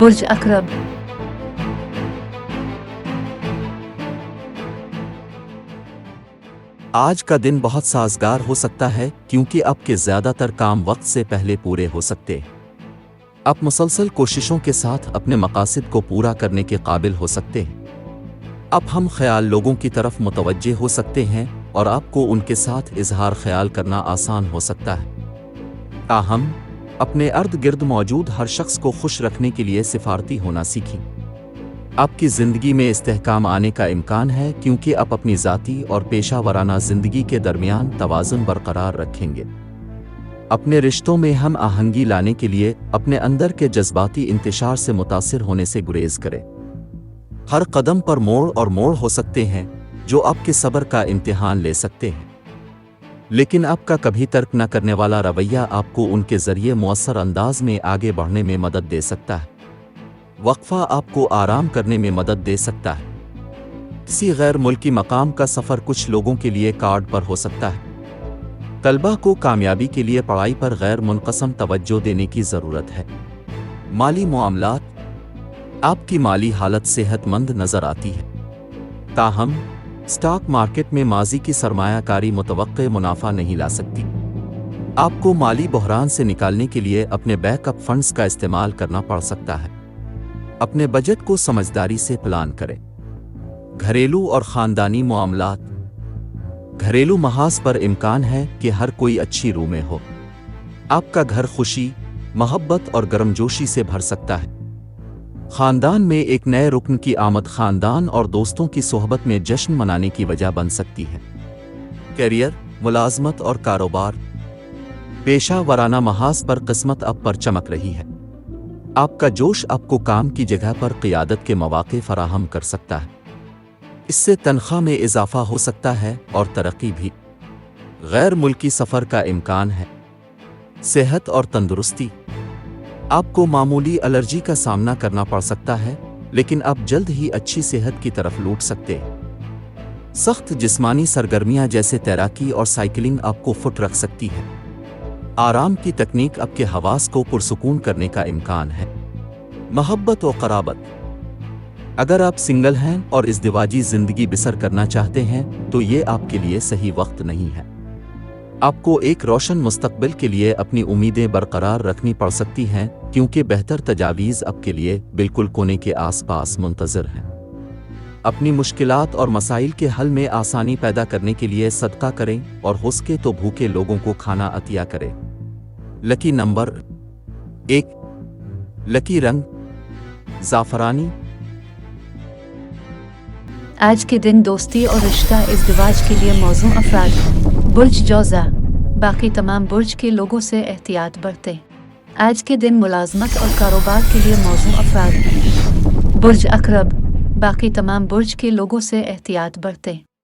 برج اکرب۔ آج کا دن بہت سازگار ہو سکتا ہے کیونکہ آپ کے زیادہ تر کام وقت سے پہلے پورے ہو سکتے ہیں۔ آپ مسلسل کوششوں کے ساتھ اپنے مقاصد کو پورا کرنے کے قابل ہو سکتے ہیں۔ اب ہم خیال لوگوں کی طرف متوجہ ہو سکتے ہیں اور آپ کو ان کے ساتھ اظہار خیال کرنا آسان ہو سکتا ہے۔ تاہم اپنے ارد گرد موجود ہر شخص کو خوش رکھنے کے لیے سفارتی ہونا سیکھیں۔ آپ کی زندگی میں استحکام آنے کا امکان ہے کیونکہ آپ اپنی ذاتی اور پیشہ ورانہ زندگی کے درمیان توازن برقرار رکھیں گے۔ اپنے رشتوں میں ہم آہنگی لانے کے لیے اپنے اندر کے جذباتی انتشار سے متاثر ہونے سے گریز کریں۔ ہر قدم پر موڑ اور موڑ ہو سکتے ہیں جو آپ کے صبر کا امتحان لے سکتے ہیں، لیکن آپ کا کبھی ترک نہ کرنے والا رویہ آپ کو ان کے ذریعے مؤثر انداز میں آگے بڑھنے میں مدد دے سکتا ہے۔ وقفہ آپ کو آرام کرنے میں مدد دے سکتا ہے۔ کسی غیر ملکی مقام کا سفر کچھ لوگوں کے لیے کارڈ پر ہو سکتا ہے۔ طلبہ کو کامیابی کے لیے پڑھائی پر غیر منقسم توجہ دینے کی ضرورت ہے۔ مالی معاملات، آپ کی مالی حالت صحت مند نظر آتی ہے، تاہم اسٹاک مارکیٹ میں ماضی کی سرمایہ کاری متوقع منافع نہیں لا سکتی۔ آپ کو مالی بحران سے نکالنے کے لیے اپنے بیک اپ فنڈز کا استعمال کرنا پڑ سکتا ہے۔ اپنے بجٹ کو سمجھداری سے پلان کریں۔ گھریلو اور خاندانی معاملات، گھریلو محاذ پر امکان ہے کہ ہر کوئی اچھی روح میں ہو۔ آپ کا گھر خوشی، محبت اور گرمجوشی سے بھر سکتا ہے۔ خاندان میں ایک نئے رکن کی آمد خاندان اور دوستوں کی صحبت میں جشن منانے کی وجہ بن سکتی ہے۔ کیریئر، ملازمت اور کاروبار، پیشہ ورانہ محاذ پر قسمت آپ پر چمک رہی ہے۔ آپ کا جوش آپ کو کام کی جگہ پر قیادت کے مواقع فراہم کر سکتا ہے۔ اس سے تنخواہ میں اضافہ ہو سکتا ہے اور ترقی بھی۔ غیر ملکی سفر کا امکان ہے۔ صحت اور تندرستی، آپ کو معمولی الرجی کا سامنا کرنا پڑ سکتا ہے، لیکن آپ جلد ہی اچھی صحت کی طرف لوٹ سکتے ہیں۔ سخت جسمانی سرگرمیاں جیسے تیراکی اور سائیکلنگ آپ کو فٹ رکھ سکتی ہے۔ آرام کی تکنیک آپ کے حواس کو پرسکون کرنے کا امکان ہے۔ محبت و قرابت، اگر آپ سنگل ہیں اور ازدواجی زندگی بسر کرنا چاہتے ہیں تو یہ آپ کے لیے صحیح وقت نہیں ہے۔ آپ کو ایک روشن مستقبل کے لیے اپنی امیدیں برقرار رکھنی پڑ سکتی ہیں کیونکہ بہتر تجاویز آپ کے لیے بالکل کونے کے آس پاس منتظر ہیں۔ اپنی مشکلات اور مسائل کے حل میں آسانی پیدا کرنے کے لیے صدقہ کریں اور ہو سکے تو بھوکے لوگوں کو کھانا عطیہ کریں۔ لکی نمبر 1، لکی رنگ زعفرانی۔ آج کے دن دوستی اور رشتہ ازدواج کے لیے موزوں افراد۔ برج جوزہ، باقی تمام برج کے لوگوں سے احتیاط برتیں۔ آج کے دن ملازمت اور کاروبار کے لیے موزوں افراد۔ برج اکرب، باقی تمام برج کے لوگوں سے احتیاط برتیں۔